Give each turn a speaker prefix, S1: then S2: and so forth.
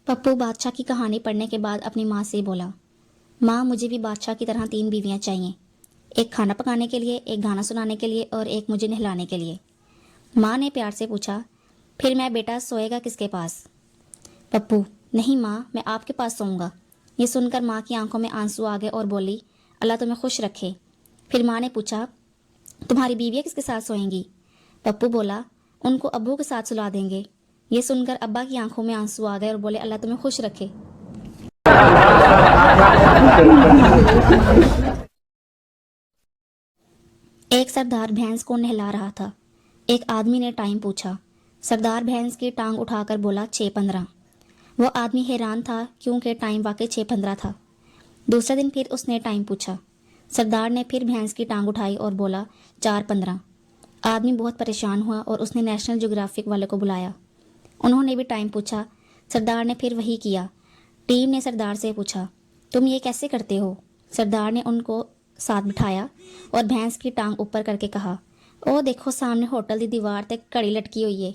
S1: پپو بادشاہ کی کہانی پڑھنے کے بعد اپنی ماں سے بولا، ماں مجھے بھی بادشاہ کی طرح 3 بیویاں چاہیے، ایک کھانا پکانے کے لیے، ایک گانا سنانے کے لیے اور ایک مجھے نہلانے کے لیے۔ ماں نے پیار سے پوچھا، پھر میں بیٹا سوئے گا کس کے پاس؟ پپو، نہیں ماں، میں آپ کے پاس سوؤں گا۔ یہ سن کر ماں کی آنکھوں میں آنسو آ گئے اور بولی، اللہ تمہیں خوش رکھے۔ پھر ماں نے پوچھا، تمہاری بیویاں کس کے ساتھ سوئیں گی؟ پپو بولا، ان کو ابو کے ساتھ سلا دیں گے۔ یہ سن کر ابا کی آنکھوں میں آنسو آ گئے اور بولے، اللہ تمہیں خوش رکھے۔ ایک سردار بھینس کو نہلا رہا تھا۔ ایک آدمی نے ٹائم پوچھا۔ سردار بھینس کی ٹانگ اٹھا کر بولا، 6:15۔ وہ آدمی حیران تھا کیونکہ ٹائم واقعی 6:15 تھا۔ دوسرے دن پھر اس نے ٹائم پوچھا۔ سردار نے پھر بھینس کی ٹانگ اٹھائی اور بولا، 4:15۔ آدمی بہت پریشان ہوا اور اس نے نیشنل جیوگرافک والے کو بلایا۔ انہوں نے بھی ٹائم پوچھا۔ سردار نے پھر وہی کیا۔ ٹیم نے سردار سے پوچھا، تم یہ کیسے کرتے ہو؟ سردار نے ان کو ساتھ بٹھایا اور بھینس کی ٹانگ اوپر کر کے کہا، او دیکھو سامنے ہوٹل دی دیوار تے گھڑی لٹکی ہوئی ہے۔